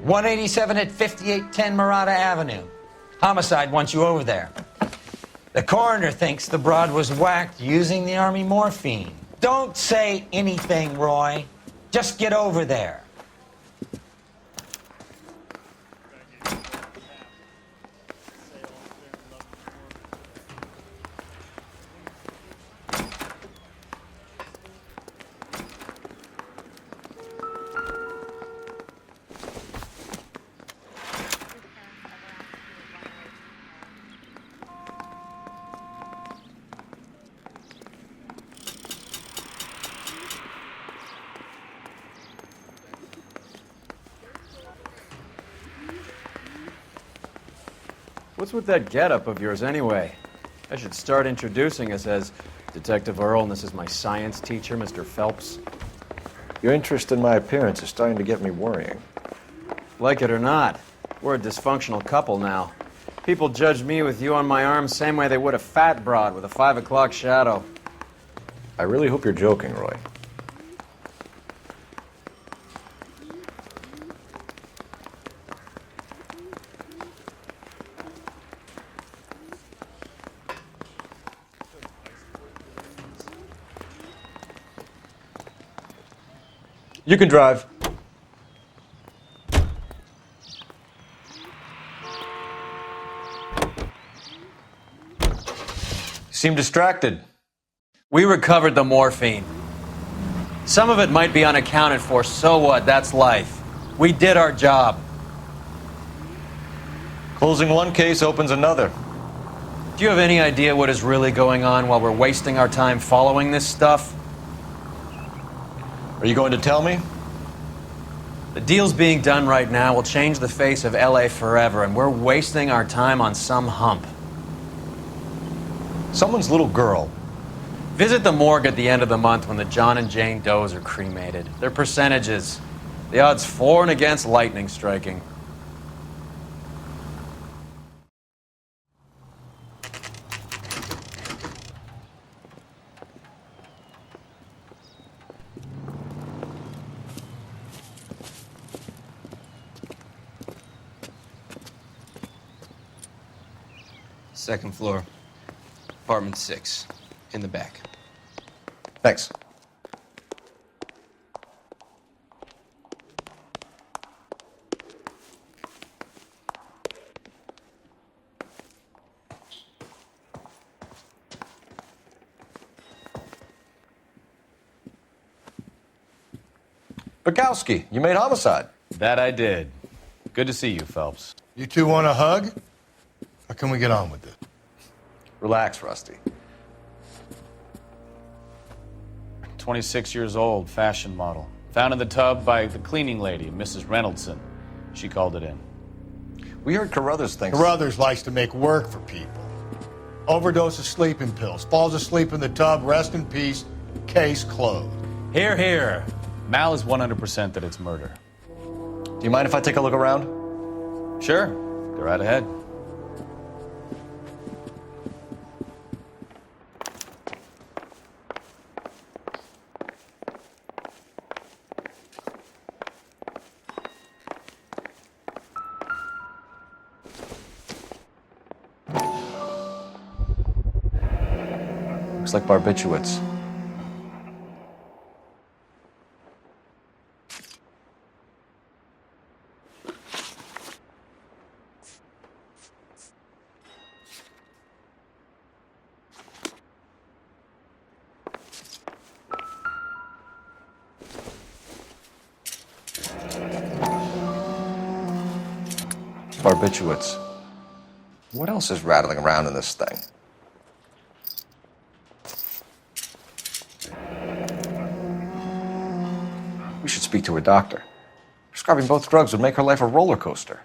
187 at 5810 Murata Avenue. Homicide wants you over there. The coroner thinks the broad was whacked using the Army morphine. Don't say anything, Roy. Just get over there. What's with that getup of yours anyway? I should start introducing us as Detective Earl, and this is my science teacher, Mr. Phelps. Your interest in my appearance is starting to get me worrying. Like it or not, we're a dysfunctional couple now. People judge me with you on my arm same way they would a fat broad with a 5 o'clock shadow. I really hope you're joking, Roy. You can drive. Seem distracted. We recovered the morphine. Some of it might be unaccounted for, so what? That's life. We did our job. Closing one case opens another. Do you have any idea what is really going on while we're wasting our time following this stuff? Are you going to tell me? The deals being done right now will change the face of LA forever, and we're wasting our time on some hump. Someone's little girl. Visit the morgue at the end of the month when the John and Jane Does are cremated. Their percentages. The odds for and against lightning striking. Second floor, apartment 6, in the back. Thanks. Bukowski, you made homicide. That I did. Good to see you, Phelps. You two want a hug? Or can we get on with this? Relax, Rusty. 26 years old, fashion model. Found in the tub by the cleaning lady, Mrs. Reynoldson. She called it in. We heard Carruthers thinks... Carruthers likes to make work for people. Overdose of sleeping pills. Falls asleep in the tub. Rest in peace. Case closed. Here, here. Mal is 100% that it's murder. Do you mind if I take a look around? Sure. Go right ahead. Looks like barbiturates. Barbiturates. What else is rattling around in this thing? We should speak to her doctor. Prescribing both drugs would make her life a roller coaster.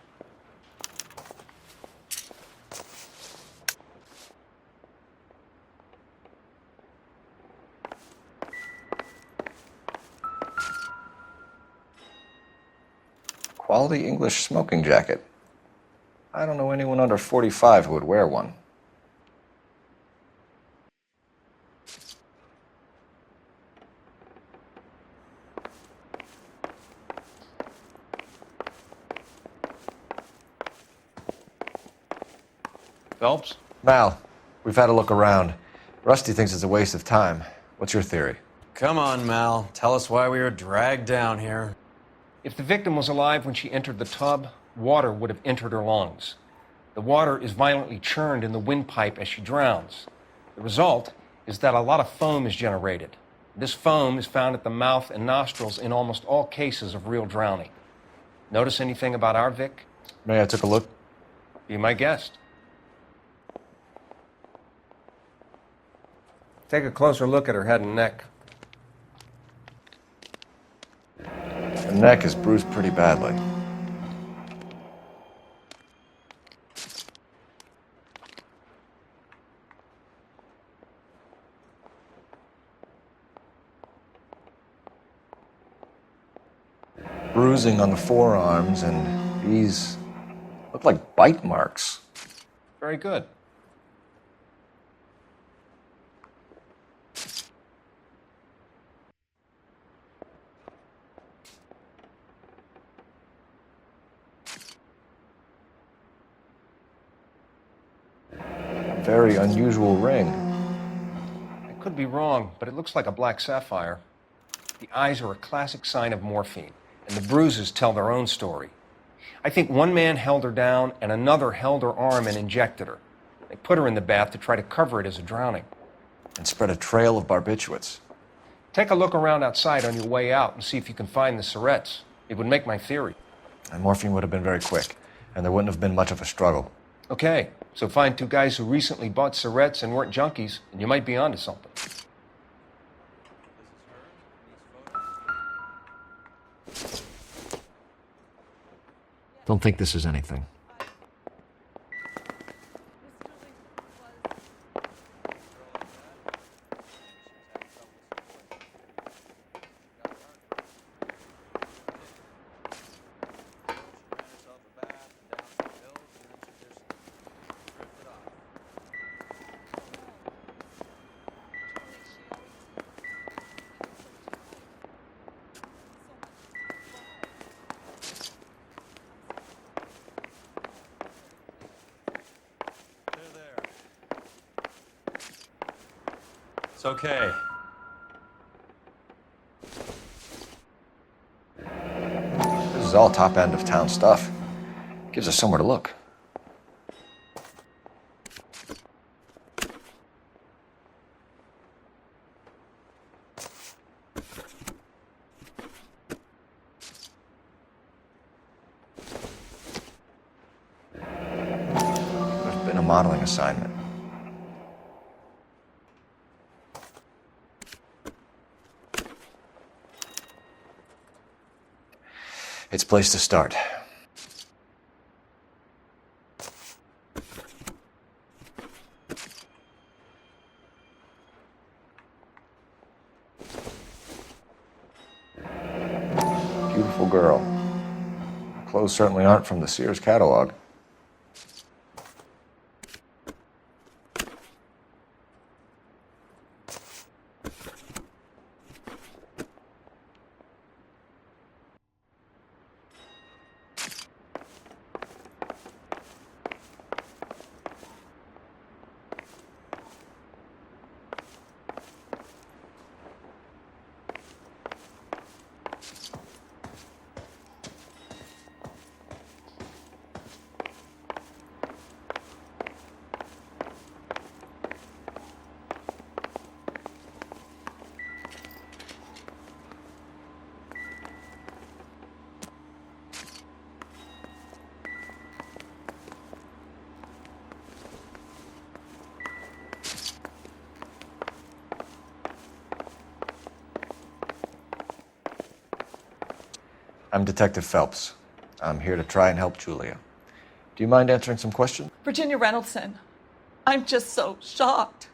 Quality English smoking jacket. I don't know anyone under 45 who would wear one. Phelps? Mal, we've had a look around. Rusty thinks it's a waste of time. What's your theory? Come on, Mal. Tell us why we were dragged down here. If the victim was alive when she entered the tub, water would have entered her lungs. The water is violently churned in the windpipe as she drowns. The result is that a lot of foam is generated. This foam is found at the mouth and nostrils in almost all cases of real drowning. Notice anything about our Vic? May I take a look? Be my guest. Take a closer look at her head and neck. The neck is bruised pretty badly. Bruising on the forearms, and these look like bite marks. Very good. Very unusual ring. I could be wrong, but it looks like a black sapphire. The eyes are a classic sign of morphine, and the bruises tell their own story. I think one man held her down and another held her arm and injected her. They put her in the bath to try to cover it as a drowning. And spread a trail of barbiturates. Take a look around outside on your way out and see if you can find the syrettes. It would make my theory. And morphine would have been very quick, and there wouldn't have been much of a struggle. Okay, so find two guys who recently bought syrettes and weren't junkies, and you might be onto something. Don't think this is anything. It's okay. This is all top end of town stuff. Gives us somewhere to look. There's been a modeling assignment. It's a place to start. Beautiful girl. Her clothes certainly aren't from the Sears catalog. I'm Detective Phelps. I'm here to try and help Julia. Do you mind answering some questions? Virginia Reynoldson, I'm just so shocked.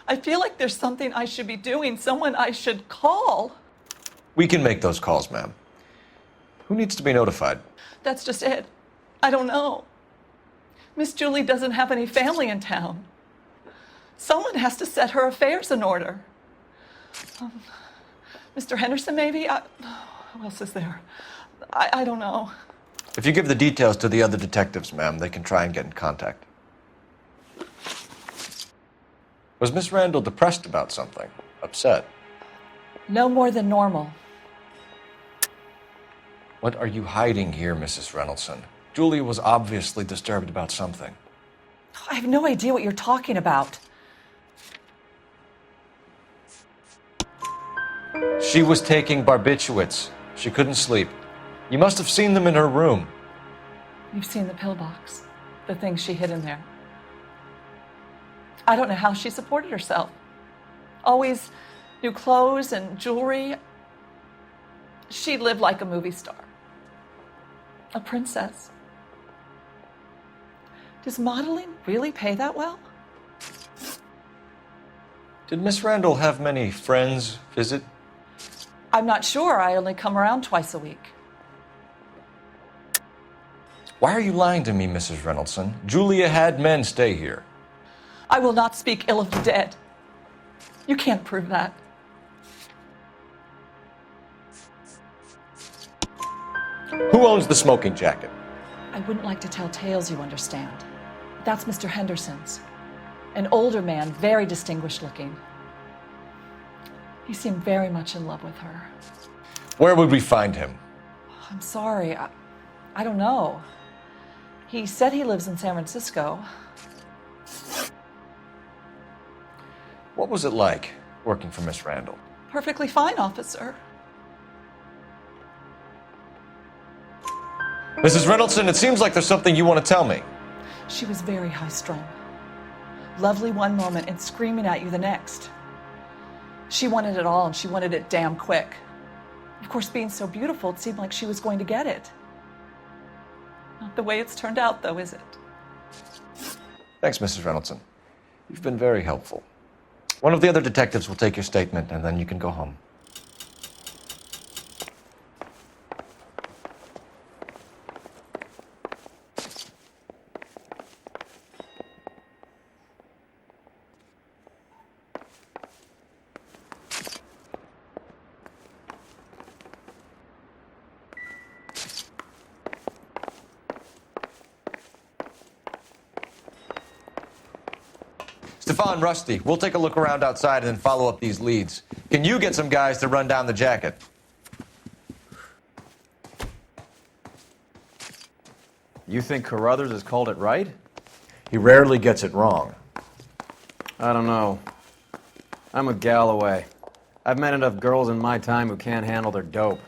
I feel like there's something I should be doing, someone I should call. We can make those calls, ma'am. Who needs to be notified? That's just it. I don't know. Miss Julie doesn't have any family in town. Someone has to set her affairs in order. Mr. Henderson, maybe? Who else is there? I don't know. If you give the details to the other detectives, ma'am, they can try and get in contact. Was Miss Randall depressed about something? Upset? No more than normal. What are you hiding here, Mrs. Reynoldsson? Julia was obviously disturbed about something. I have no idea what you're talking about. She was taking barbiturates. She couldn't sleep. You must have seen them in her room. You've seen the pillbox, the things she hid in there. I don't know how she supported herself. Always new clothes and jewelry. She lived like a movie star. A princess. Does modeling really pay that well? Did Miss Randall have many friends visit? I'm not sure. I only come around twice a week. Why are you lying to me, Mrs. Reynoldsson? Julia had men stay here. I will not speak ill of the dead. You can't prove that. Who owns the smoking jacket? I wouldn't like to tell tales, you understand. That's Mr. Henderson's. An older man, very distinguished looking. He seemed very much in love with her. Where would we find him? I'm sorry, I don't know. He said he lives in San Francisco. What was it like working for Miss Randall? Perfectly fine, officer. Mrs. Reynoldsson, it seems like there's something you want to tell me. She was very high-strung. Lovely one moment and screaming at you the next. She wanted it all, and she wanted it damn quick. Of course, being so beautiful, it seemed like she was going to get it. Not the way it's turned out, though, is it? Thanks, Mrs. Reynoldsson. You've been very helpful. One of the other detectives will take your statement, and then you can go home. Stefan, Rusty, we'll take a look around outside and then follow up these leads. Can you get some guys to run down the jacket? You think Carruthers has called it right? He rarely gets it wrong. I don't know. I'm with Galloway. I've met enough girls in my time who can't handle their dope.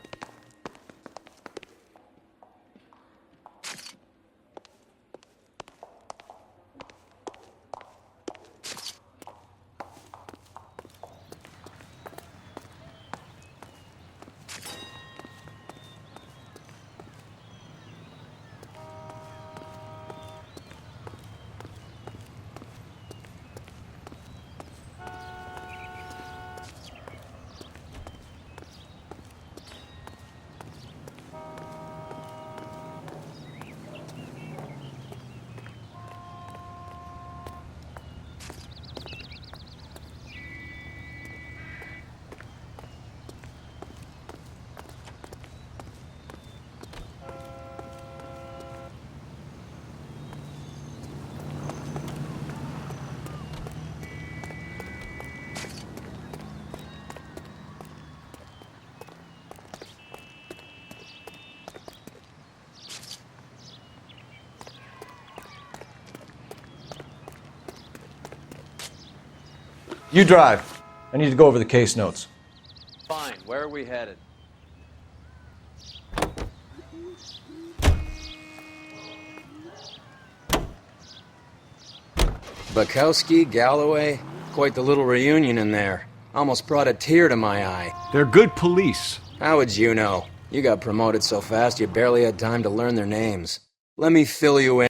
You drive. I need to go over the case notes. Fine. Where are we headed? Bukowski, Galloway, quite the little reunion in there. Almost brought a tear to my eye. They're good police. How would you know? You got promoted so fast you barely had time to learn their names. Let me fill you in.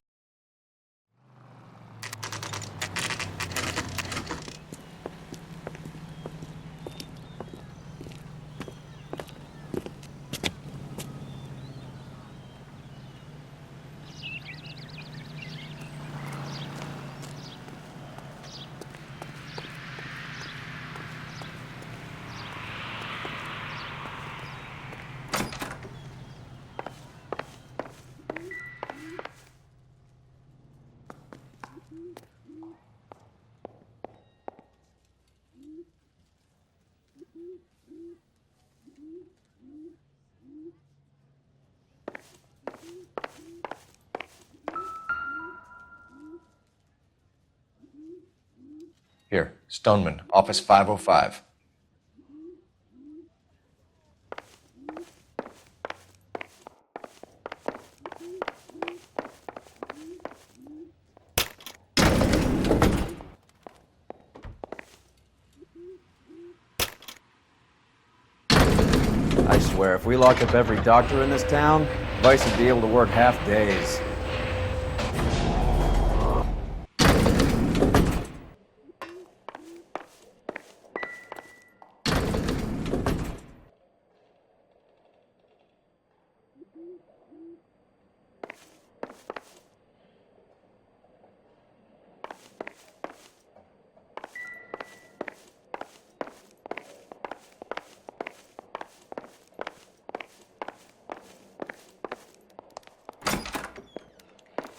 Here, Stoneman, office 505. I swear, if we locked up every doctor in this town, Vice would be able to work half days.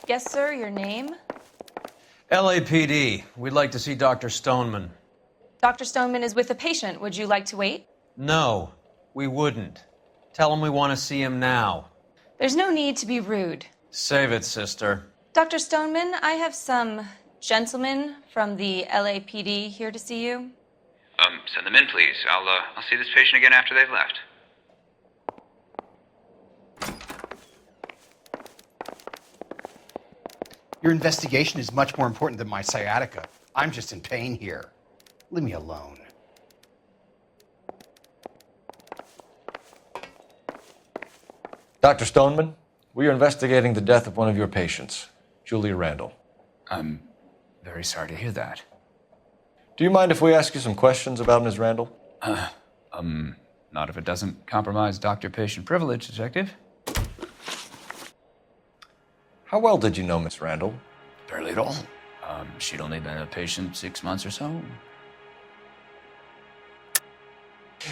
Yes, sir, your name? LAPD. We'd like to see Dr. Stoneman. Dr. Stoneman is with a patient. Would you like to wait? No, we wouldn't. Tell him we want to see him now. There's no need to be rude. Save it, sister. Dr. Stoneman, I have some gentlemen from the LAPD here to see you. Send them in, please. I'll see this patient again after they've left. Your investigation is much more important than my sciatica. I'm just in pain here. Leave me alone. Dr. Stoneman, we are investigating the death of one of your patients, Julia Randall. I'm very sorry to hear that. Do you mind if we ask you some questions about Ms. Randall? Not if it doesn't compromise doctor-patient privilege, Detective. How well did you know Miss Randall? Barely at all. She'd only been a patient 6 months or so.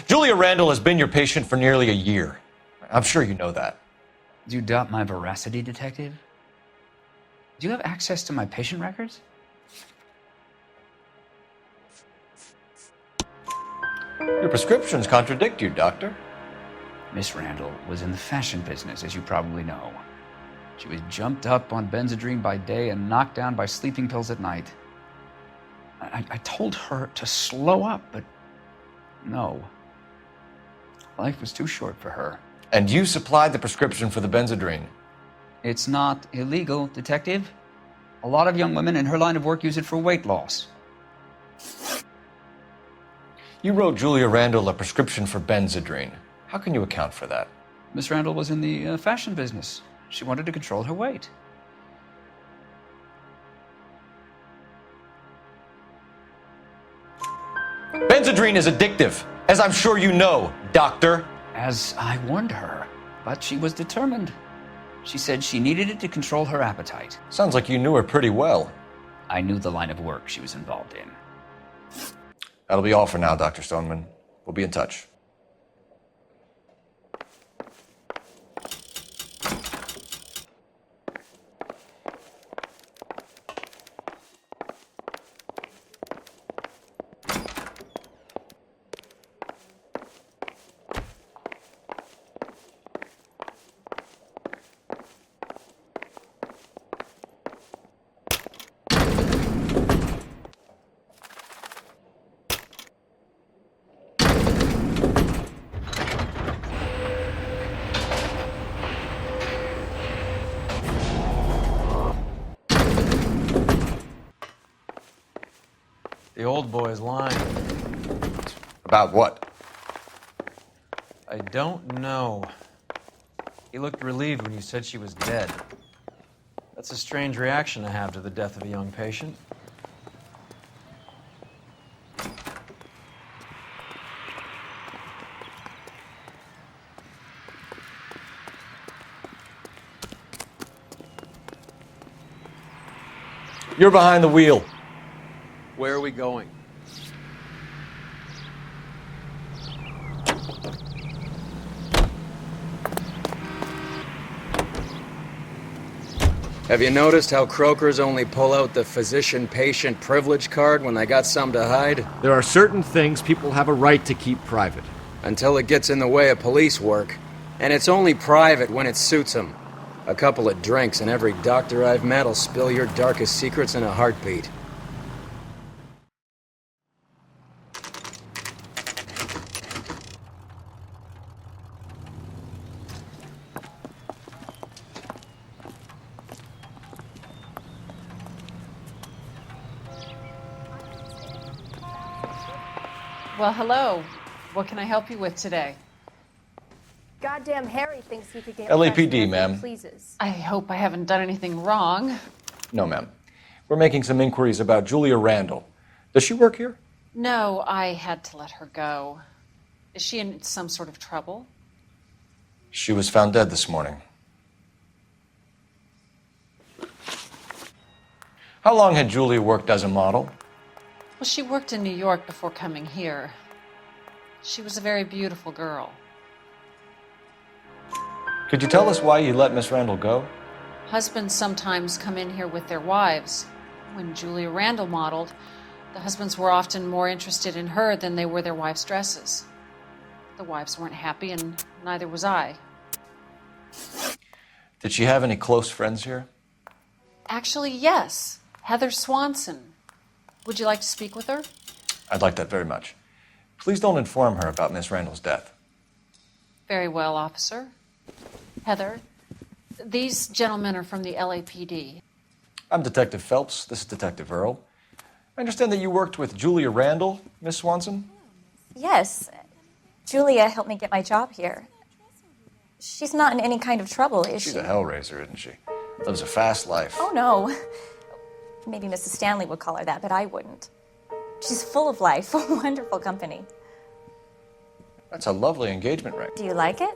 Julia Randall has been your patient for nearly a year. I'm sure you know that. Do you doubt my veracity, Detective? Do you have access to my patient records? Your prescriptions contradict you, Doctor. Miss Randall was in the fashion business, as you probably know. She was jumped up on Benzedrine by day and knocked down by sleeping pills at night. I told her to slow up, but no. Life was too short for her. And you supplied the prescription for the Benzedrine. It's not illegal, Detective. A lot of young women in her line of work use it for weight loss. You wrote Julia Randall a prescription for Benzedrine. How can you account for that? Miss Randall was in the fashion business. She wanted to control her weight. Benzedrine is addictive, as I'm sure you know, Doctor. As I warned her, but she was determined. She said she needed it to control her appetite. Sounds like you knew her pretty well. I knew the line of work she was involved in. That'll be all for now, Dr. Stoneman. We'll be in touch. The old boy's lying. About what? I don't know. He looked relieved when you said she was dead. That's a strange reaction to have to the death of a young patient. You're behind the wheel. Where are we going? Have you noticed how croakers only pull out the physician-patient privilege card when they got something to hide? There are certain things people have a right to keep private. Until it gets in the way of police work. And it's only private when it suits them. A couple of drinks and every doctor I've met will spill your darkest secrets in a heartbeat. Well, hello. What can I help you with today? Goddamn Harry thinks he could get LAPD, ma'am. Pleases. I hope I haven't done anything wrong. No, ma'am. We're making some inquiries about Julia Randall. Does she work here? No, I had to let her go. Is she in some sort of trouble? She was found dead this morning. How long had Julia worked as a model? Well, she worked in New York before coming here. She was a very beautiful girl. Could you tell us why you let Miss Randall go? Husbands sometimes come in here with their wives. When Julia Randall modeled, the husbands were often more interested in her than they were their wives' dresses. The wives weren't happy, and neither was I. Did she have any close friends here? Actually, yes. Heather Swanson. Would you like to speak with her? I'd like that very much. Please don't inform her about Miss Randall's death. Very well, officer. Heather, these gentlemen are from the LAPD. I'm Detective Phelps. This is Detective Earl. I understand that you worked with Julia Randall, Miss Swanson? Yes. Julia helped me get my job here. She's not in any kind of trouble, is she? She's a hellraiser, isn't she? Lives a fast life. Oh, no. Maybe Mrs. Stanley would call her that, but I wouldn't. She's full of life, wonderful company. That's a lovely engagement ring. Do you like it?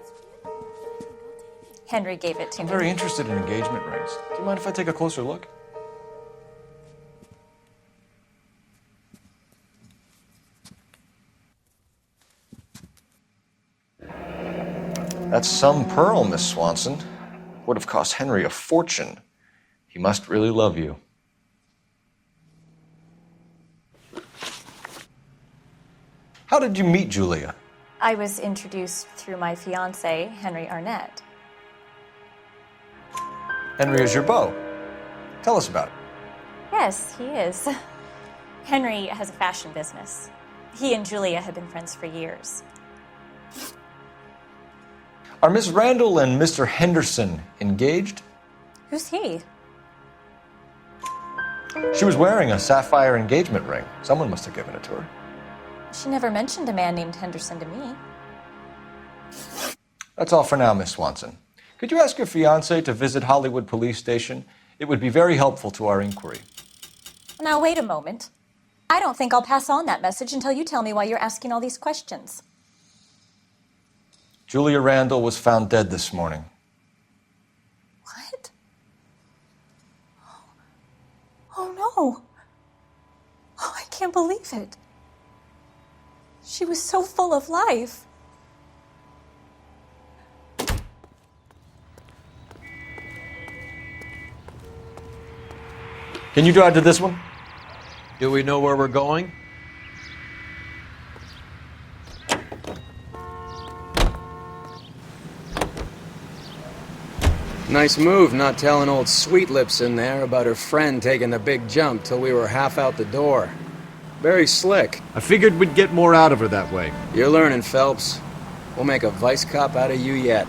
Henry gave it to I'm me. very interested in engagement rings. Do you mind if I take a closer look? That's some pearl, Miss Swanson. Would have cost Henry a fortune. He must really love you. How did you meet Julia? I was introduced through my fiancé, Henry Arnett. Henry is your beau. Tell us about it. Yes, he is. Henry has a fashion business. He and Julia have been friends for years. Are Miss Randall and Mr. Henderson engaged? Who's he? She was wearing a sapphire engagement ring. Someone must have given it to her. She never mentioned a man named Henderson to me. That's all for now, Miss Swanson. Could you ask your fiancé to visit Hollywood Police Station? It would be very helpful to our inquiry. Now, wait a moment. I don't think I'll pass on that message until you tell me why you're asking all these questions. Julia Randall was found dead this morning. What? Oh, no. Oh, I can't believe it. She was so full of life. Can you drive to this one? Do we know where we're going? Nice move not telling old Sweet Lips in there about her friend taking the big jump till we were half out the door. Very slick. I figured we'd get more out of her that way. You're learning, Phelps. We'll make a vice cop out of you yet.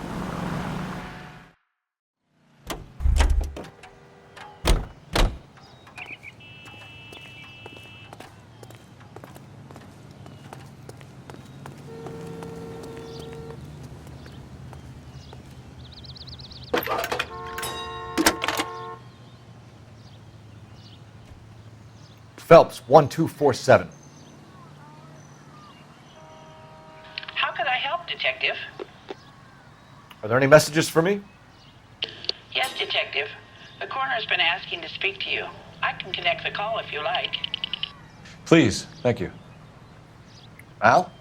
Phelps, 1247. How could I help, Detective? Are there any messages for me? Yes, Detective. The coroner's been asking to speak to you. I can connect the call if you like. Please, thank you. Al?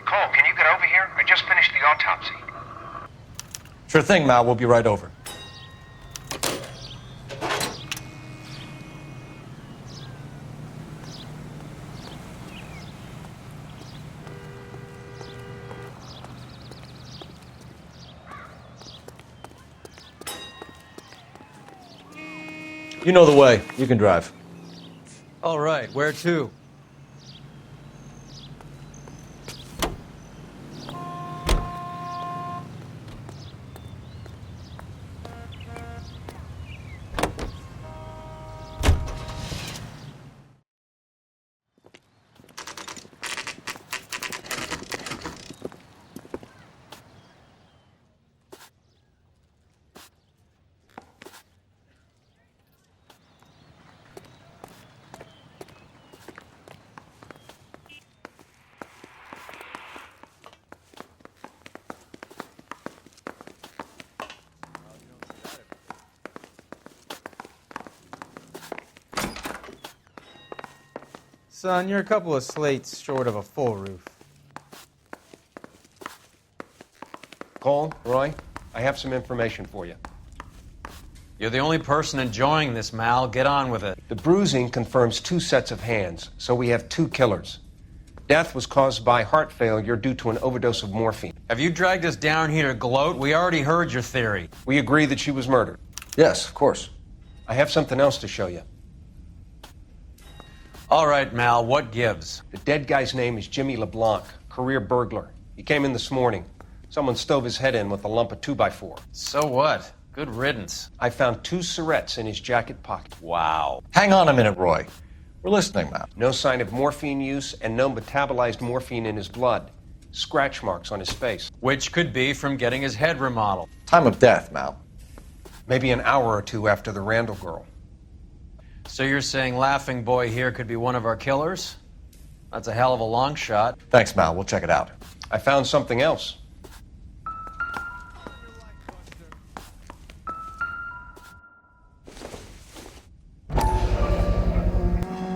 Cole, can you get over here? I just finished the autopsy. Sure thing, Mal. We'll be right over. You know the way. You can drive. All right, where to? Son, you're a couple of slates short of a full roof. Cole, Roy, I have some information for you. You're the only person enjoying this, Mal. Get on with it. The bruising confirms 2 sets of hands, so we have 2 killers. Death was caused by heart failure due to an overdose of morphine. Have you dragged us down here to gloat? We already heard your theory. We agree that she was murdered. Yes, of course. I have something else to show you. All right, Mal, what gives? The dead guy's name is Jimmy LeBlanc, career burglar. He came in this morning. Someone stove his head in with a lump of 2x4. So what? Good riddance. I found 2 cigarettes in his jacket pocket. Wow. Hang on a minute, Roy. We're listening, Mal. No sign of morphine use and no metabolized morphine in his blood. Scratch marks on his face. Which could be from getting his head remodeled. Time of death, Mal. Maybe an hour or 2 after the Randall girl. So you're saying Laughing Boy here could be one of our killers? That's a hell of a long shot. Thanks, Mal. We'll check it out. I found something else.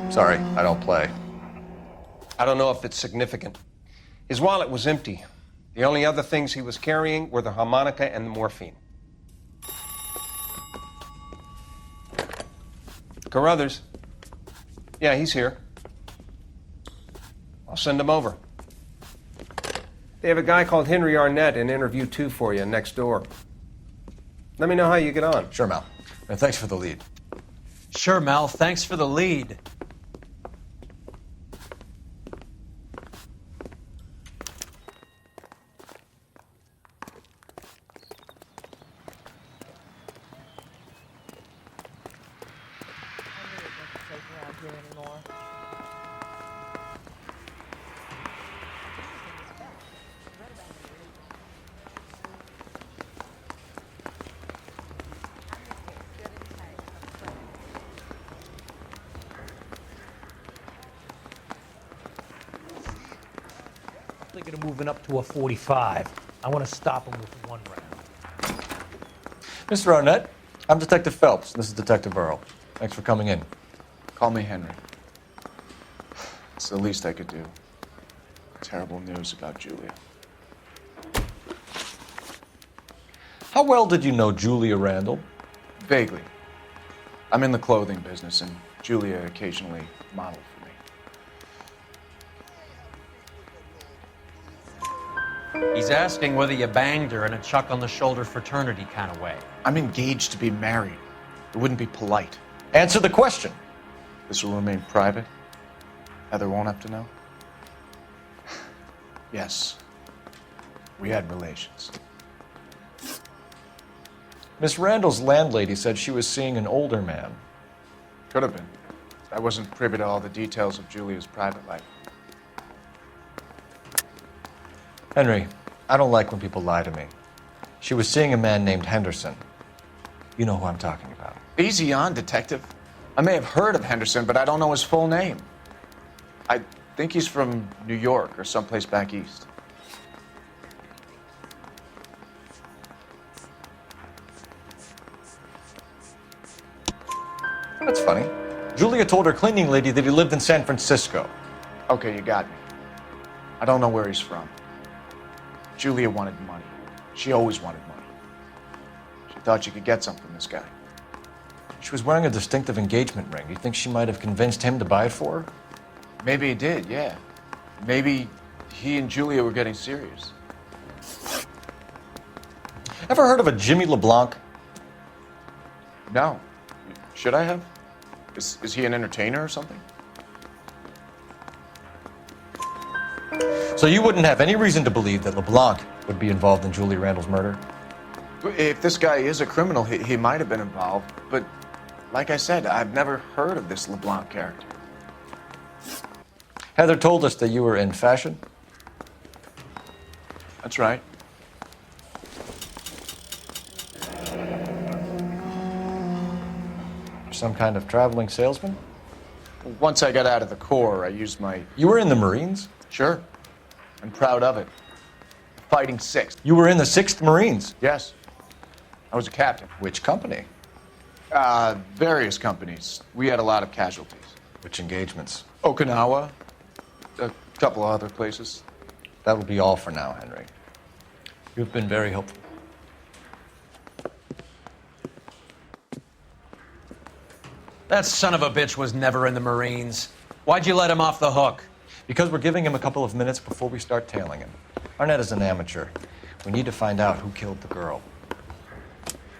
Sorry, I don't play. I don't know if it's significant. His wallet was empty. The only other things he was carrying were the harmonica and the morphine. Carruthers. Yeah, he's here. I'll send him over. They have a guy called Henry Arnett in interview 2 for you next door. Let me know how you get on. Sure, Mal. And thanks for the lead. Sure, Mal. Thanks for the lead. Thinking of moving up to a 45. I want to stop him with 1 round. Mr. Arnett, I'm Detective Phelps. This is Detective Earl. Thanks for coming in. Call me Henry. It's the least I could do. Terrible news about Julia. How well did you know Julia Randall? Vaguely. I'm in the clothing business, and Julia occasionally modeled for me. He's asking whether you banged her in a chuck-on-the-shoulder fraternity kind of way. I'm engaged to be married. It wouldn't be polite. Answer the question. This will remain private? Heather won't have to know? Yes. We had relations. Miss Randall's landlady said she was seeing an older man. Could have been. I wasn't privy to all the details of Julia's private life. Henry, I don't like when people lie to me. She was seeing a man named Henderson. You know who I'm talking about. Easy on, Detective. I may have heard of Henderson, but I don't know his full name. I think he's from New York or someplace back east. That's funny. Julia told her cleaning lady that he lived in San Francisco. Okay, you got me. I don't know where he's from. Julia wanted money. She always wanted money. She thought she could get some from this guy. She was wearing a distinctive engagement ring. Do you think she might have convinced him to buy it for her? Maybe he did, yeah. Maybe he and Julia were getting serious. Ever heard of a Jimmy LeBlanc? No. Should I have? Is he an entertainer or something? So you wouldn't have any reason to believe that LeBlanc would be involved in Julia Randall's murder? If this guy is a criminal, he might have been involved. But like I said, I've never heard of this LeBlanc character. Heather told us that you were in fashion. That's right. Some kind of traveling salesman? Once I got out of the Corps, I used my... You were in the Marines? Sure. I'm proud of it. Fighting 6th. You were in the 6th Marines? Yes. I was a captain. Which company? Various companies. We had a lot of casualties. Which engagements? Okinawa, a couple of other places. That will be all for now, Henry. You've been very helpful. That son of a bitch was never in the Marines. Why'd you let him off the hook? Because we're giving him a couple of minutes before we start tailing him. Arnett is an amateur. We need to find out who killed the girl.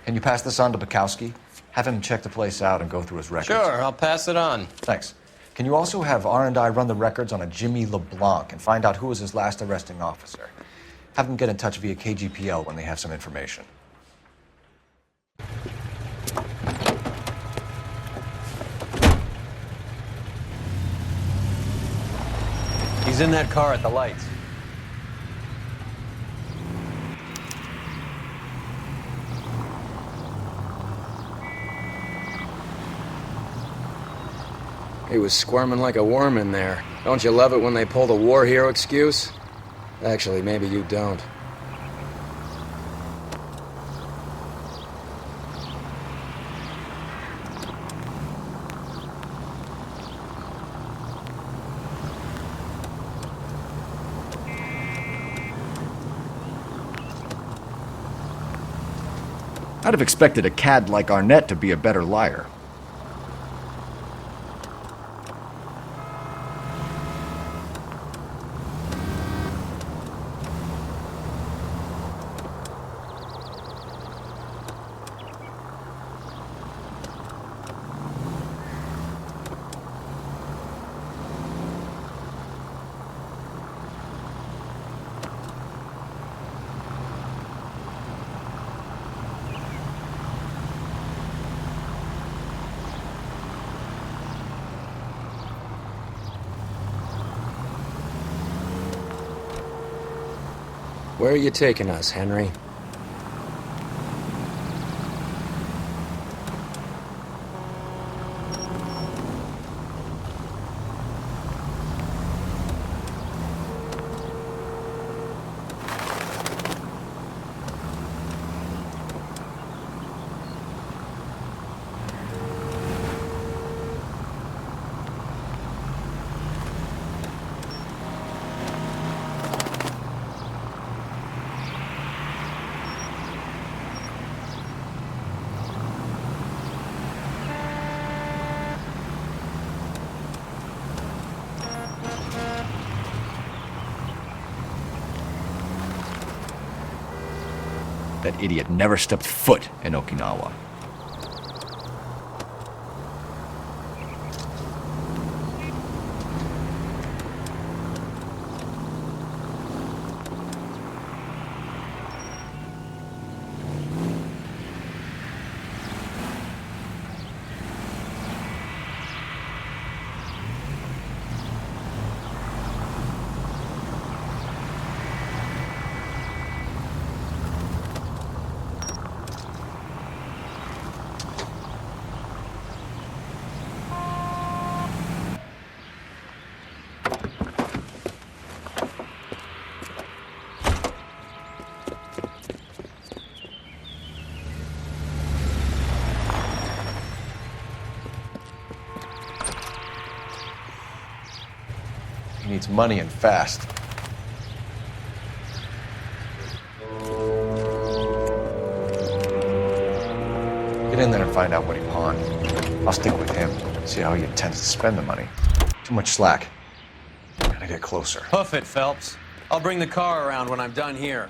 Can you pass this on to Bukowski? Have him check the place out and go through his records. Sure, I'll pass it on. Thanks. Can you also have R&I run the records on a Jimmy LeBlanc and find out who was his last arresting officer? Have them get in touch via KGPL when they have some information. He's in that car at the lights. He was squirming like a worm in there. Don't you love it when they pull the war hero excuse? Actually, maybe you don't. I'd have expected a cad like Arnett to be a better liar. Where are you taking us, Henry? That idiot never stepped foot in Okinawa. He needs money and fast. Get in there and find out what he pawned. I'll stick with him, see how he intends to spend the money. Too much slack. Gotta get closer. Hoof it, Phelps. I'll bring the car around when I'm done here.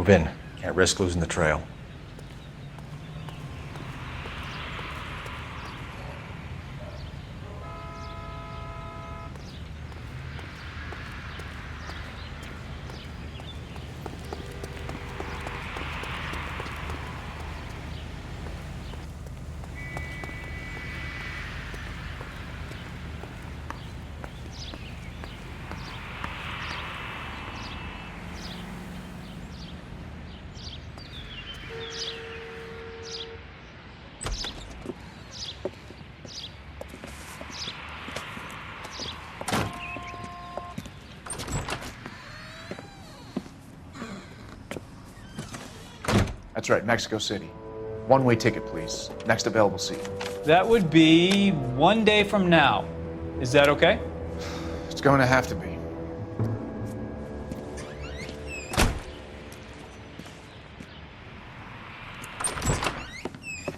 Move in. Can't risk losing the trail. That's right, Mexico City. One-way ticket, please. Next available seat. That would be 1 day from now. Is that okay? It's going to have to be.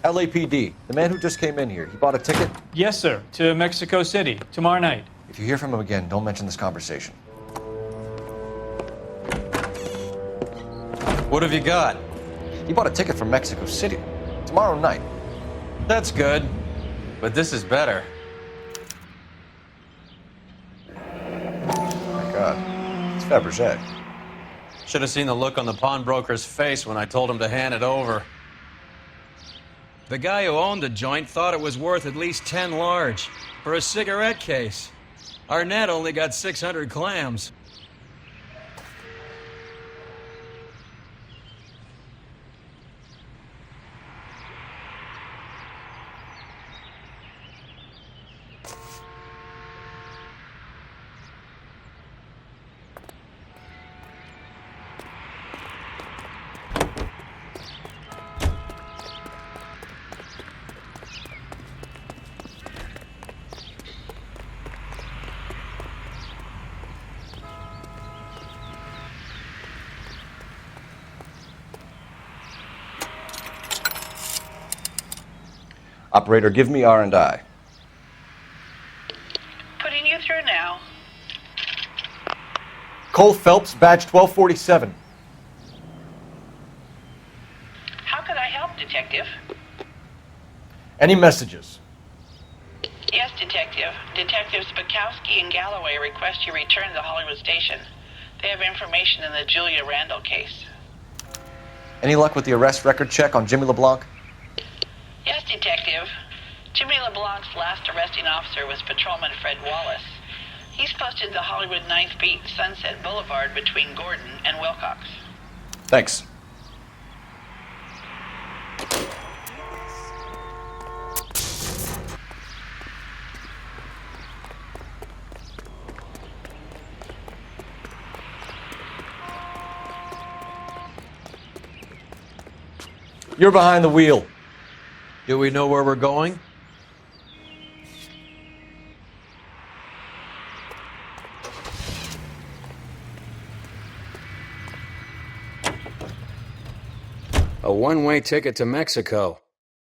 LAPD, the man who just came in here, he bought a ticket? Yes, sir. To Mexico City, tomorrow night. If you hear from him again, don't mention this conversation. What have you got? He bought a ticket from Mexico City. Tomorrow night. That's good. But this is better. Oh my God. It's Fabergé. Should have seen the look on the pawnbroker's face when I told him to hand it over. The guy who owned the joint thought it was worth at least 10 large for a cigarette case. Arnett only got 600 clams. Operator, give me R&I. Putting you through now. Cole Phelps, badge 1247. How could I help, Detective? Any messages? Yes, Detective. Detectives Bukowski and Galloway request you return to Hollywood Station. They have information in the Julia Randall case. Any luck with the arrest record check on Jimmy LeBlanc? Yes, Detective. Jimmy LeBlanc's last arresting officer was Patrolman Fred Wallace. He's posted the Hollywood 9th Beat Sunset Boulevard between Gordon and Wilcox. Thanks. You're behind the wheel. Do we know where we're going? A one-way ticket to Mexico.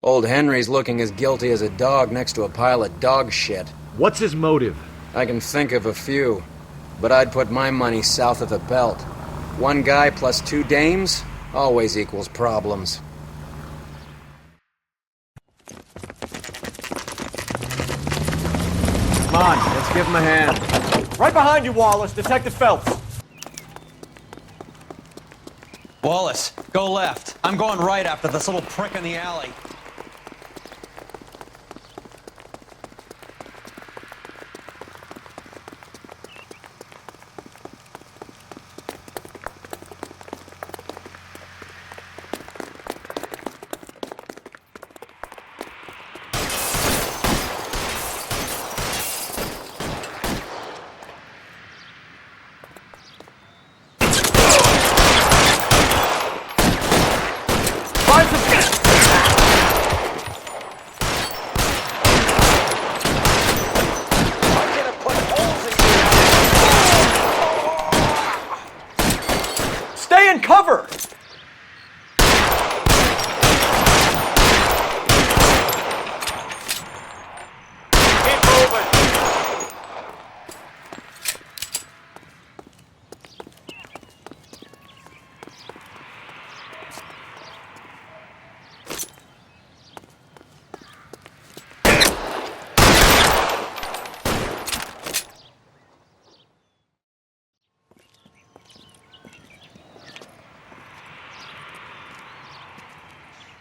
Old Henry's looking as guilty as a dog next to a pile of dog shit. What's his motive? I can think of a few, but I'd put my money south of the belt. One guy plus two dames always equals problems. Come on, let's give him a hand. Right behind you, Wallace. Detective Phelps. Wallace, go left. I'm going right after this little prick in the alley.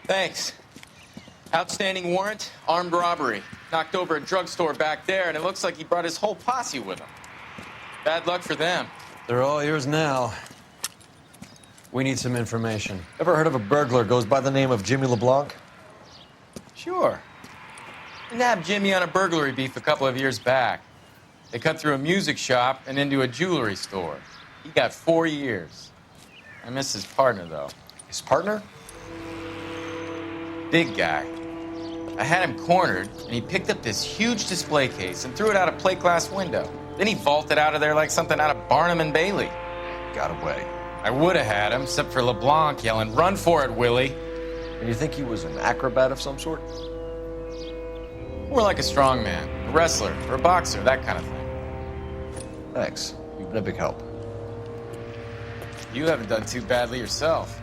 Thanks. Outstanding warrant, armed robbery. Knocked over a drugstore back there, and it looks like he brought his whole posse with him. Bad luck for them. They're all yours now. We need some information. Ever heard of a burglar goes by the name of Jimmy LeBlanc? Sure. We nabbed Jimmy on a burglary beef a couple of years back. They cut through a music shop and into a jewelry store. He got 4 years. I miss his partner, though. His partner? Big guy. I had him cornered, and he picked up this huge display case and threw it out a plate glass window. Then he vaulted out of there like something out of Barnum and Bailey. Got away. I would have had him, except for LeBlanc yelling, "Run for it, Willie!" And you think he was an acrobat of some sort? More like a strongman, a wrestler, or a boxer, that kind of thing. Thanks. You've been a big help. You haven't done too badly yourself.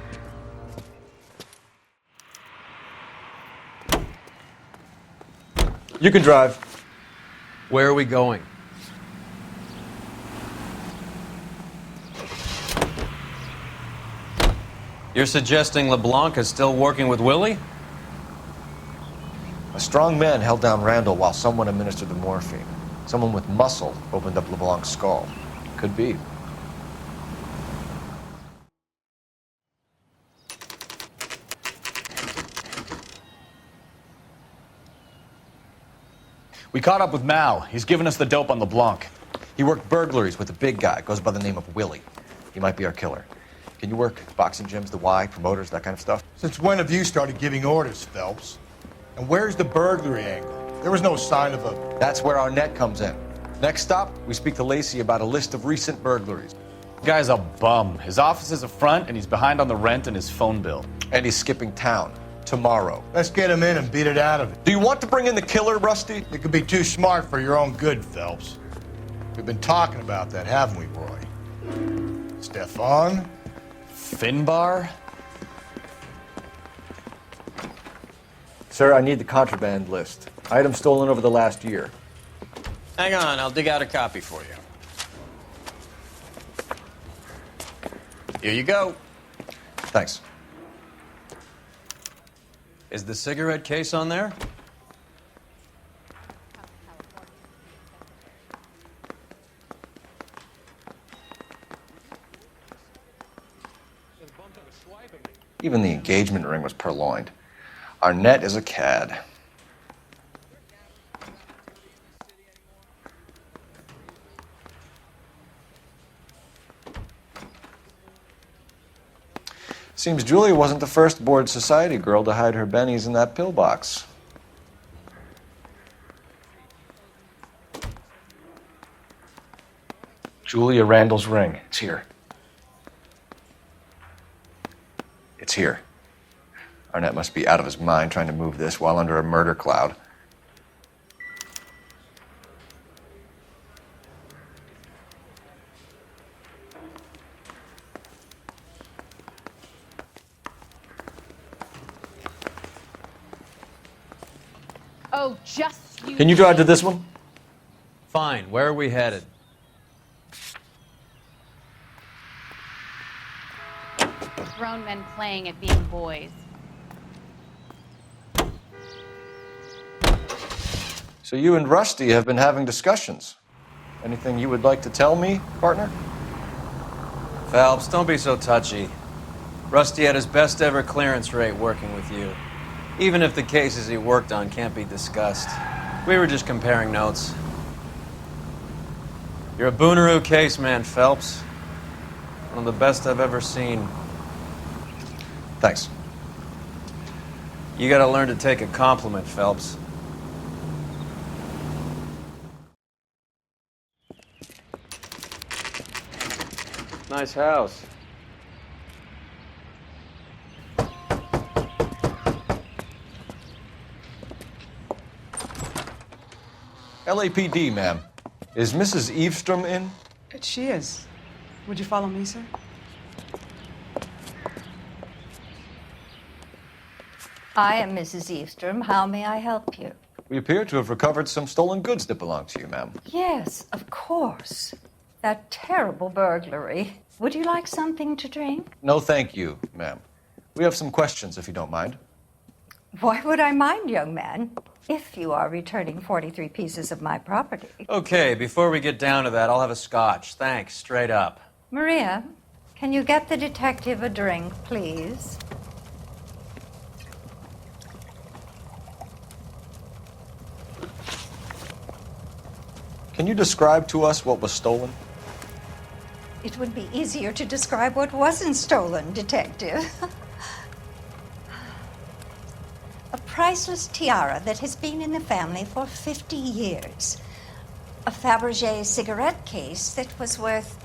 You can drive. Where are we going? You're suggesting LeBlanc is still working with Willie? A strong man held down Randall while someone administered the morphine. Someone with muscle opened up LeBlanc's skull. Could be. We caught up with Mao. He's given us the dope on LeBlanc. He worked burglaries with a big guy. Goes by the name of Willie. He might be our killer. Can you work boxing gyms, the Y, promoters, that kind of stuff? Since when have you started giving orders, Phelps? And where's the burglary angle? There was no sign of a... That's where our net comes in. Next stop, we speak to Lacey about a list of recent burglaries. Guy's a bum. His office is a front, and he's behind on the rent and his phone bill. And he's skipping town tomorrow. Let's get him in and beat it out of it. Do you want to bring in the killer, Rusty? You could be too smart for your own good, Phelps. We've been talking about that, haven't we, Roy? Stefan? Finbar? Sir, I need the contraband list. Items stolen over the last year. Hang on, I'll dig out a copy for you. Here you go. Thanks. Is the cigarette case on there? Even the engagement ring was purloined. Our net is a cad. Seems Julia wasn't the first bored society girl to hide her bennies in that pillbox. Julia Randall's ring. It's here. It's here. Arnett must be out of his mind trying to move this while under a murder cloud. Oh, just you. Can you drive to this one? Fine. Where are we headed? Grown men playing at being boys. So you and Rusty have been having discussions. Anything you would like to tell me, partner? Phelps, don't be so touchy. Rusty had his best ever clearance rate working with you. Even if the cases he worked on can't be discussed. We were just comparing notes. You're a Booneroo case man, Phelps. One of the best I've ever seen. Thanks. You gotta learn to take a compliment, Phelps. Nice house. LAPD, ma'am. Is Mrs. Eavestrom in? She is. Would you follow me, sir? I am Mrs. Eavestrom. How may I help you? We appear to have recovered some stolen goods that belong to you, ma'am. Yes, of course. That terrible burglary. Would you like something to drink? No, thank you, ma'am. We have some questions, if you don't mind. Why would I mind, young man, if you are returning 43 pieces of my property? Okay, before we get down to that, I'll have a scotch. Thanks, straight up. Maria, can you get the detective a drink, please? Can you describe to us what was stolen? It would be easier to describe what wasn't stolen, Detective. A priceless tiara that has been in the family for 50 years. A Fabergé cigarette case that was worth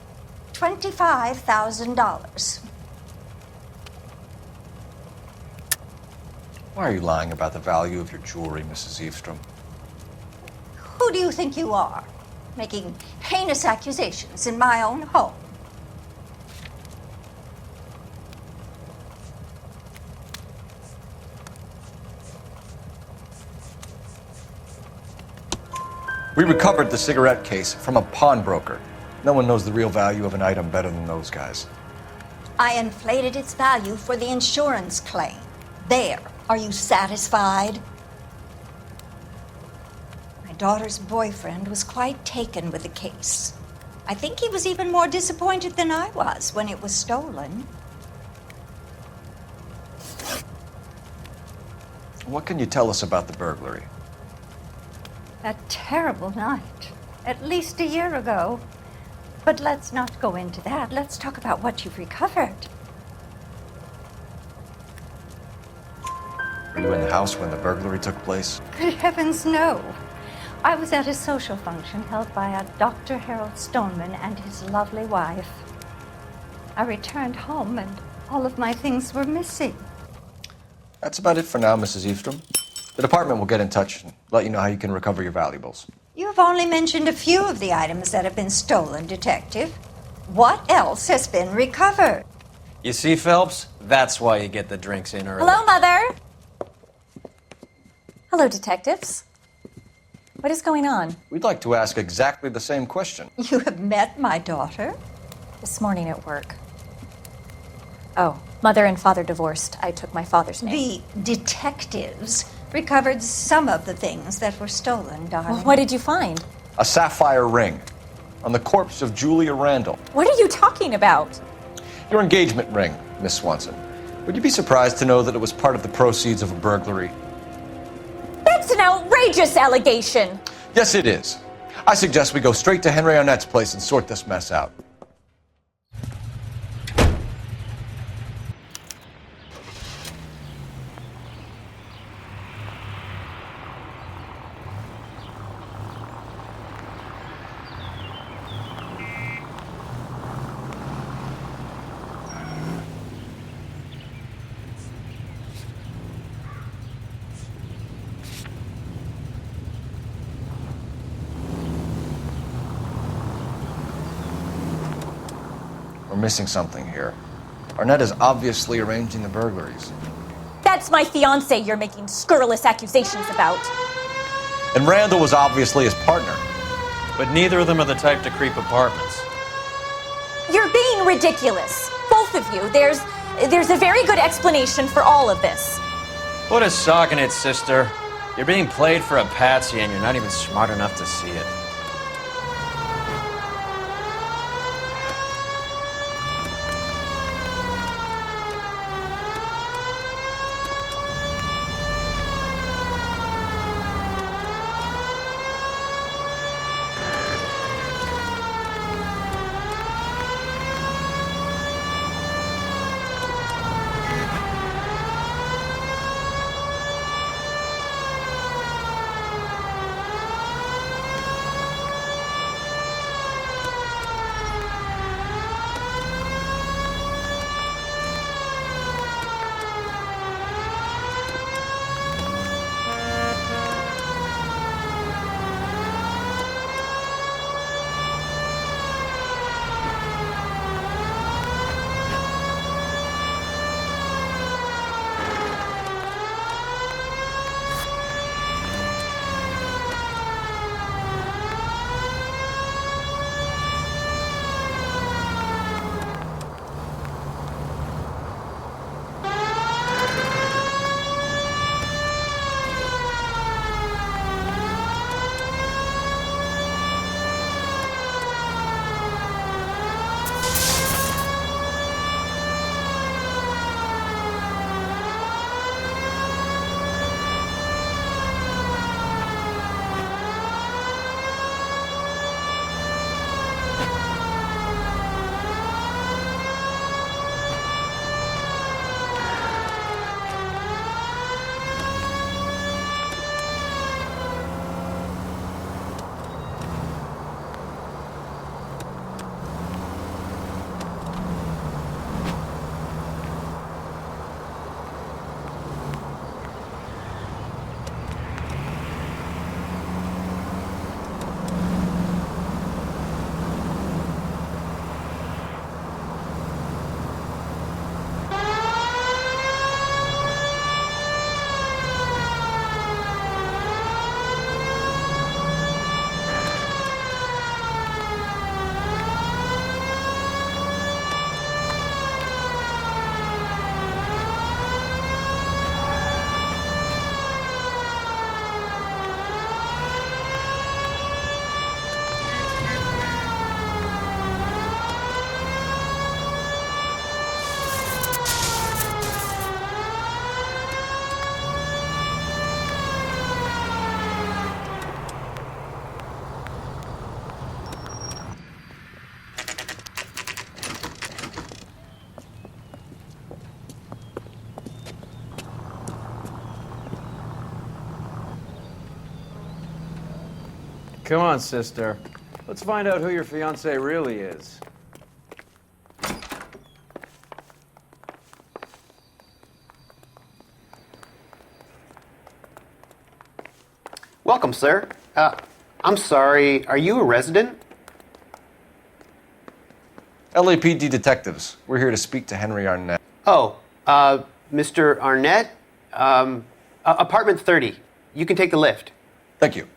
$25,000. Why are you lying about the value of your jewelry, Mrs. Eavestrom? Who do you think you are, making heinous accusations in my own home? We recovered the cigarette case from a pawnbroker. No one knows the real value of an item better than those guys. I inflated its value for the insurance claim. There. Are you satisfied? My daughter's boyfriend was quite taken with the case. I think he was even more disappointed than I was when it was stolen. What can you tell us about the burglary? A terrible night. At least a year ago. But let's not go into that. Let's talk about what you've recovered. Were you in the house when the burglary took place? Good heavens, no. I was at a social function held by a Dr. Harold Stoneman and his lovely wife. I returned home and all of my things were missing. That's about it for now, Mrs. Eavestrom. The department will get in touch and let you know how you can recover your valuables. You've only mentioned a few of the items that have been stolen, Detective. What else has been recovered? You see, Phelps? That's why you get the drinks in early. Hello, Mother. Hello, detectives. What is going on? We'd like to ask exactly the same question. You have met my daughter? This morning at work. Oh, mother and father divorced. I took my father's name. The detectives recovered some of the things that were stolen, darling. Well, what did you find? A sapphire ring on the corpse of Julia Randall. What are you talking about? Your engagement ring, Miss Swanson. Would you be surprised to know that it was part of the proceeds of a burglary? That's an outrageous allegation! Yes, it is. I suggest we go straight to Henry Arnett's place and sort this mess out. We're missing something here. Arnett is obviously arranging the burglaries. That's my fiance you're making scurrilous accusations about. And Randall was obviously his partner. But neither of them are the type to creep apartments. You're being ridiculous. Both of you. There's a very good explanation for all of this. Put a sock in it, sister. You're being played for a patsy and you're not even smart enough to see it. Come on, sister. Let's find out who your fiancé really is. Welcome, sir. I'm sorry, are you a resident? LAPD detectives. We're here to speak to Henry Arnett. Oh, Mr. Arnett? Apartment 30. You can take the lift. Thank you.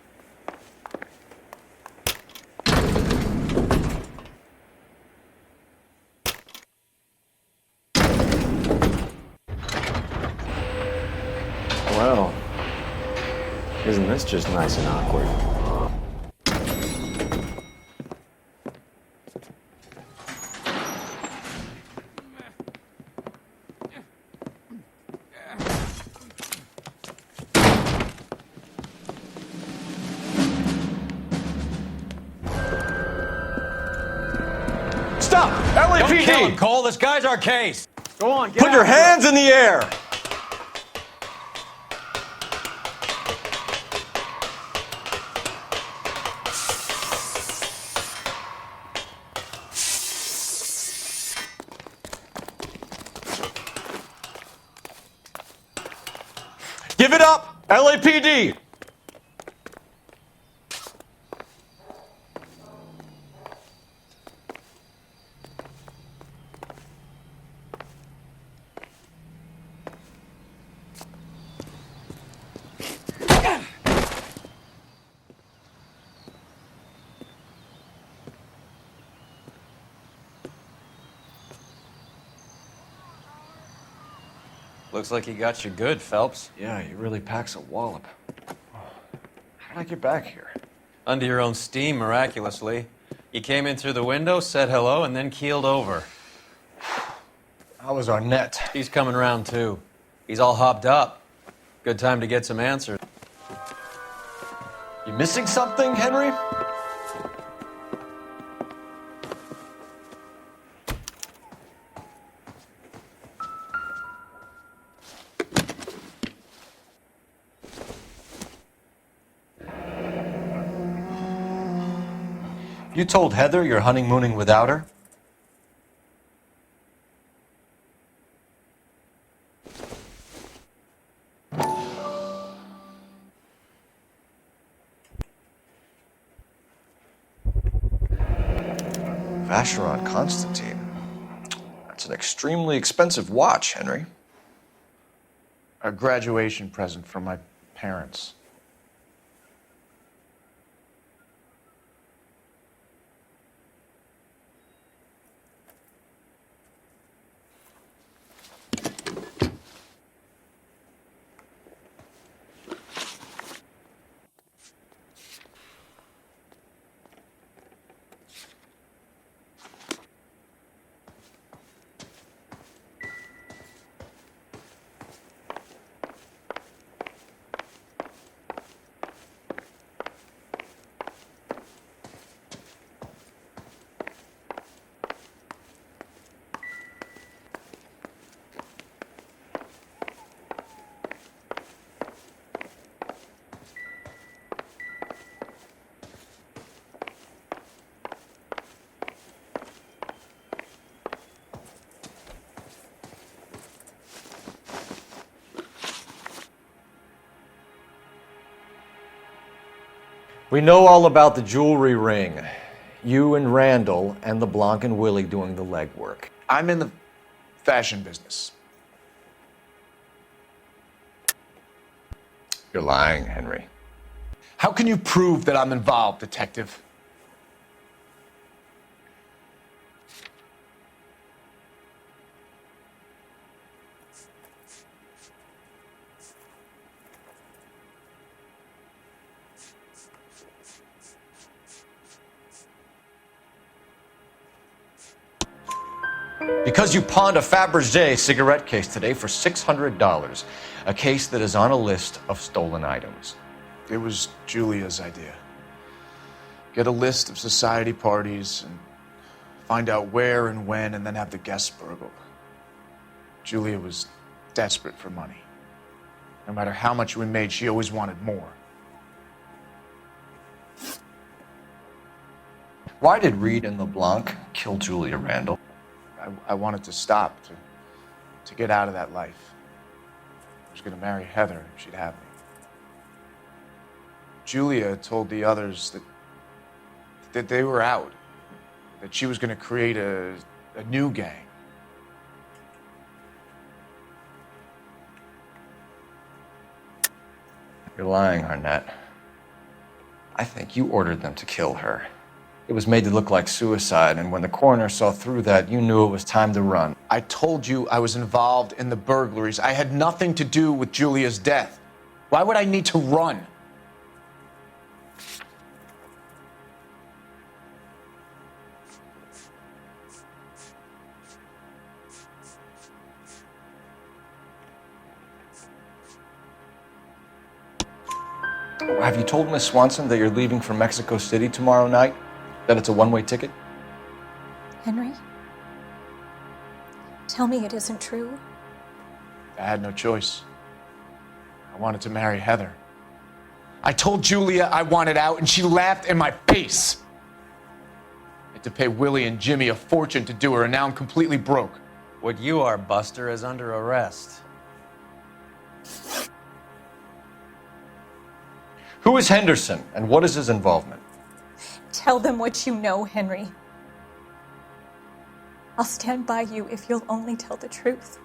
Well, isn't this just nice and awkward? Stop! LAPD! Don't kill him, Cole. This guy's our case. Go on, get Put your after hands in the air! Give it up! LAPD! Looks like he got you good, Phelps. Yeah, he really packs a wallop. How did I get back here? Under your own steam, miraculously. You came in through the window, said hello, and then keeled over. How was Arnett? He's coming round, too. He's all hopped up. Good time to get some answers. You missing something, Henry? You told Heather you're honeymooning without her? Vacheron Constantine. That's an extremely expensive watch, Henry. A graduation present from my parents. We know all about the jewelry ring. You and Randall and LeBlanc and Willie doing the legwork. I'm in the fashion business. You're lying, Henry. How can you prove that I'm involved, detective? Because you pawned a Fabergé cigarette case today for $600, a case that is on a list of stolen items. It was Julia's idea. Get a list of society parties and find out where and when, and then have the guests burgled. Julia was desperate for money. No matter how much we made, she always wanted more. Why did Reed and LeBlanc kill Julia Randall? I wanted to stop, to get out of that life. I was going to marry Heather if she'd have me. Julia told the others that they were out, that she was going to create a new gang. You're lying, Arnett. I think you ordered them to kill her. It was made to look like suicide, and when the coroner saw through that, you knew it was time to run. I told you I was involved in the burglaries. I had nothing to do with Julia's death. Why would I need to run? Have you told Miss Swanson that you're leaving for Mexico City tomorrow night? That it's a one-way ticket? Henry? Tell me it isn't true. I had no choice. I wanted to marry Heather. I told Julia I wanted out, and she laughed in my face. I had to pay Willie and Jimmy a fortune to do her, and now I'm completely broke. What you are, Buster, is under arrest. Who is Henderson, and what is his involvement? Tell them what you know, Henry. I'll stand by you if you'll only tell the truth.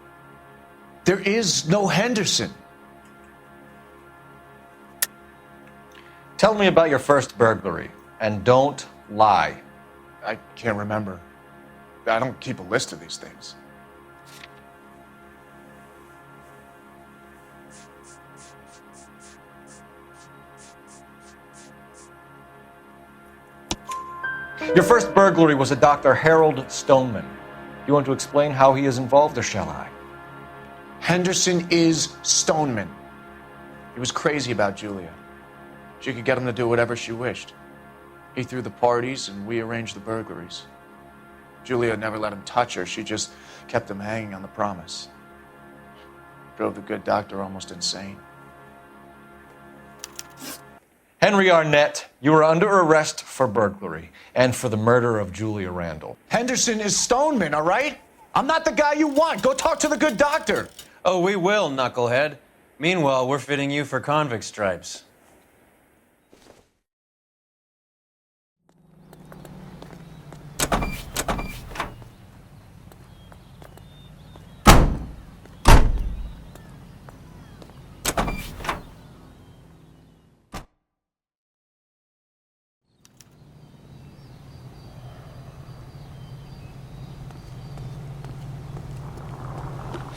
There is no Henderson. Tell me about your first burglary, and don't lie. I can't remember. I don't keep a list of these things. Your first burglary was a Dr. Harold Stoneman. You want to explain how he is involved, or shall I? Henderson is Stoneman. He was crazy about Julia. She could get him to do whatever she wished. He threw the parties, and we arranged the burglaries. Julia never let him touch her. She just kept him hanging on the promise. Drove the good doctor almost insane. Henry Arnett, you are under arrest for burglary and for the murder of Julia Randall. Henderson is Stoneman, all right? I'm not the guy you want. Go talk to the good doctor. Oh, we will, knucklehead. Meanwhile, we're fitting you for convict stripes.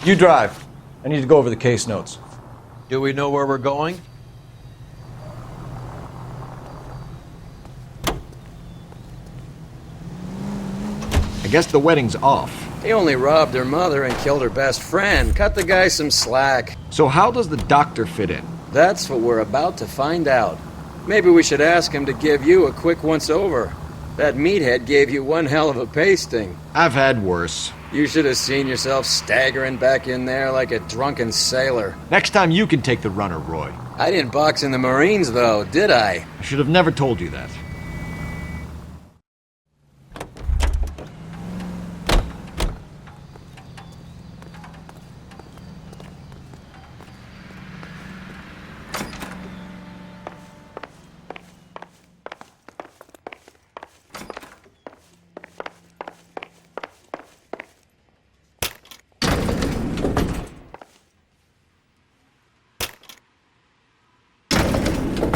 You drive. I need to go over the case notes. Do we know where we're going? I guess the wedding's off. He only robbed her mother and killed her best friend. Cut the guy some slack. So how does the doctor fit in? That's what we're about to find out. Maybe we should ask him to give you a quick once-over. That meathead gave you one hell of a pasting. I've had worse. You should have seen yourself staggering back in there like a drunken sailor. Next time you can take the runner, Roy. I didn't box in the Marines, though, did I? I should have never told you that.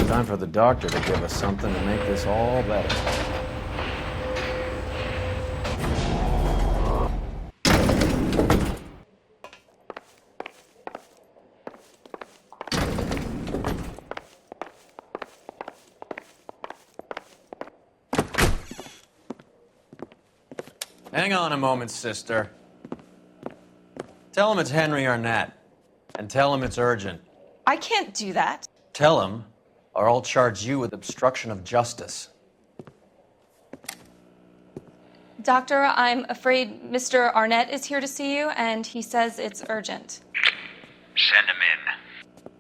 Time for the doctor to give us something to make this all better. Hang on a moment, sister. Tell him it's Henry Arnett, and tell him it's urgent. I can't do that. Tell him, or I'll charge you with obstruction of justice. Doctor, I'm afraid Mr. Arnett is here to see you, and he says it's urgent. Send him in.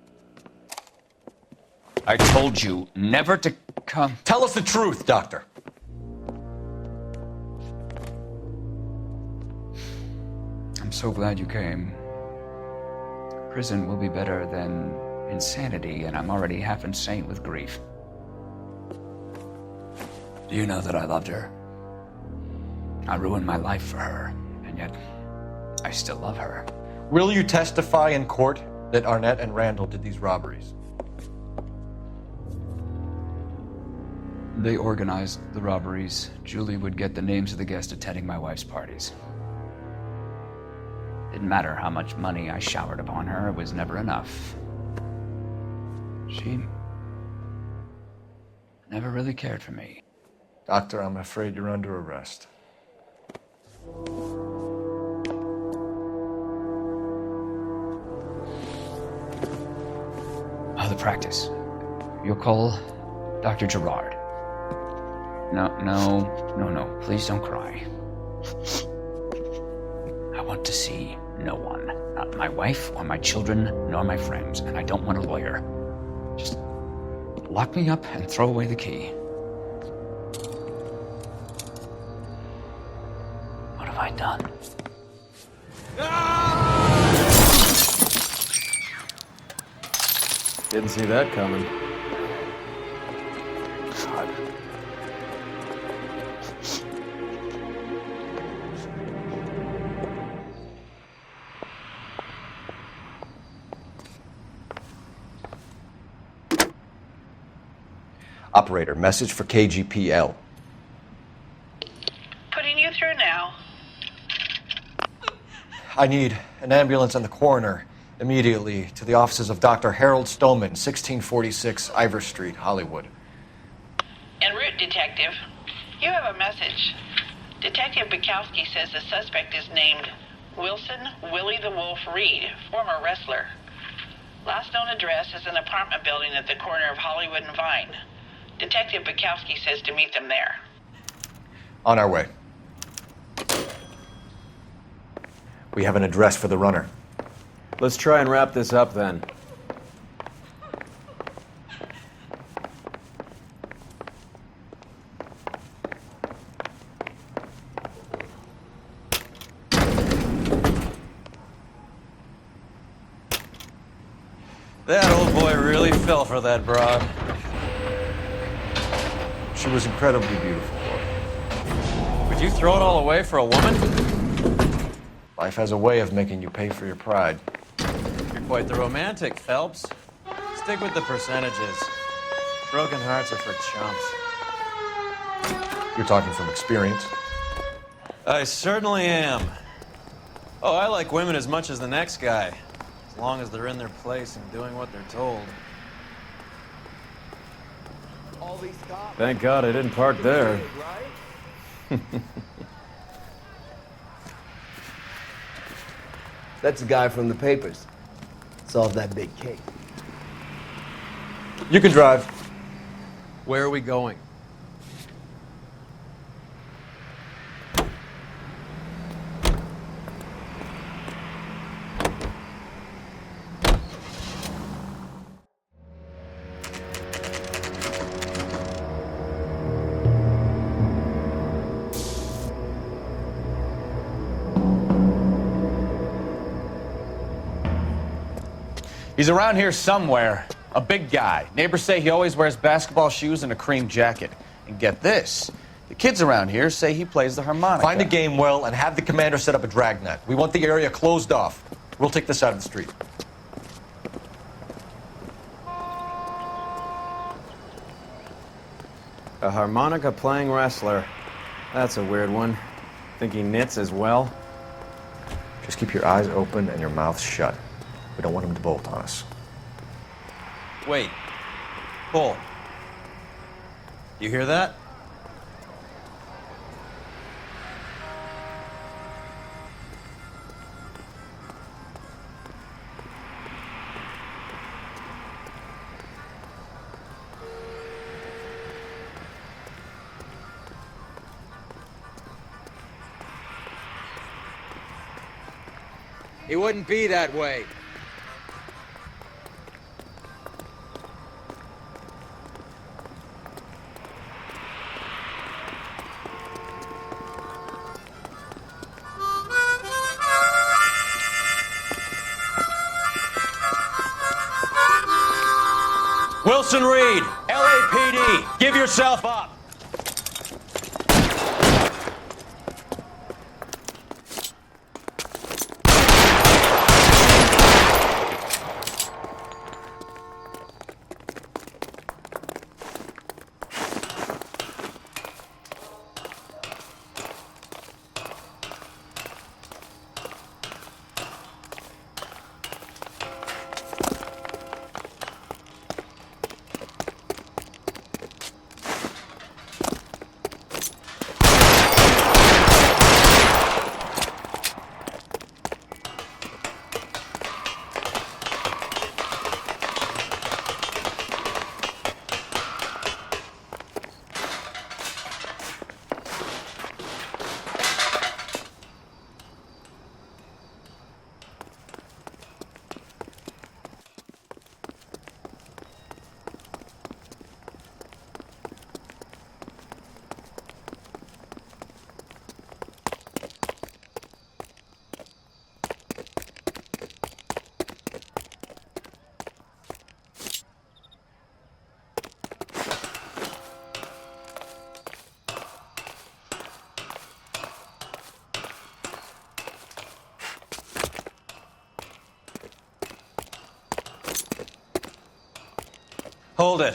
I told you never to come. Tell us the truth, Doctor. so glad you came. Prison will be better than insanity, and I'm already half insane with grief. Do you know that I loved her? I ruined my life for her, and yet I still love her. Will you testify in court that Arnett and Randall did these robberies? They organized the robberies. Julie would get the names of the guests attending my wife's parties. Didn't matter how much money I showered upon her, it was never enough. She never really cared for me. Doctor, I'm afraid you're under arrest. The practice. You'll call Dr. Gerard. No. Please don't cry. I want to see no one. Not my wife or my children, nor my friends. And I don't want a lawyer. Just lock me up and throw away the key. What have I done? Didn't see that coming. God. Operator, message for KGPL. Putting you through now. I need an ambulance and the coroner immediately to the offices of Dr. Harold Stoneman, 1646 Ivor Street, Hollywood. En route, Detective. You have a message. Detective Bukowski says the suspect is named Wilson Willie the Wolf Reed, former wrestler. Last known address is an apartment building at the corner of Hollywood and Vine. Detective Bukowski says to meet them there. On our way. We have an address for the runner. Let's try and wrap this up then. That old boy really fell for that broad. She was incredibly beautiful. Would you throw it all away for a woman? Life has a way of making you pay for your pride. You're quite the romantic, Phelps. Stick with the percentages. Broken hearts are for chumps. You're talking from experience. I certainly am. Oh, I like women as much as the next guy, as long as they're in their place and doing what they're told. Thank God I didn't park there. That's the guy from the papers. Solved that big case. You can drive. Where are we going? He's around here somewhere. A big guy. Neighbors say he always wears basketball shoes and a cream jacket. And get this, the kids around here say he plays the harmonica. Find a game well and have the commander set up a dragnet. We want the area closed off. We'll take this out of the street. A harmonica playing wrestler. That's a weird one. Think he knits as well? Just keep your eyes open and your mouth shut. We don't want him to bolt on us. Wait. Bull. You hear that? He wouldn't be that way. Wilson Reed, LAPD, give yourself up. Hold it.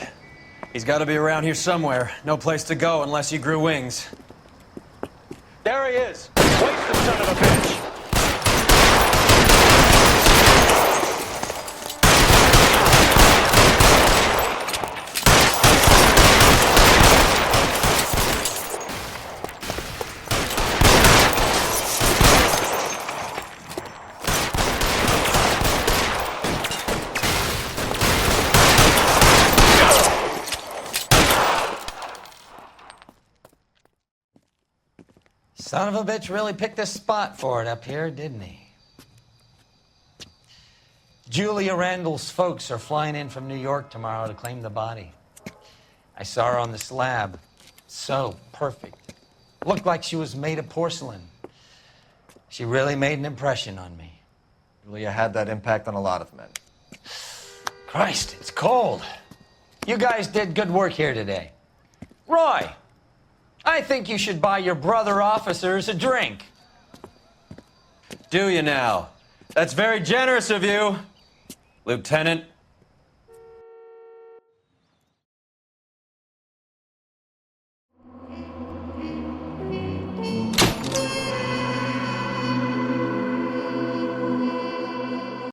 He's got to be around here somewhere. No place to go unless he grew wings. There he is! Wasted son of a bitch! Son of a bitch really picked a spot for it up here, didn't he? Julia Randall's folks are flying in from New York tomorrow to claim the body. I saw her on the slab. So perfect. Looked like she was made of porcelain. She really made an impression on me. Julia had that impact on a lot of men. Christ, it's cold. You guys did good work here today. Roy, I think you should buy your brother officers a drink. Do you now? That's very generous of you, Lieutenant.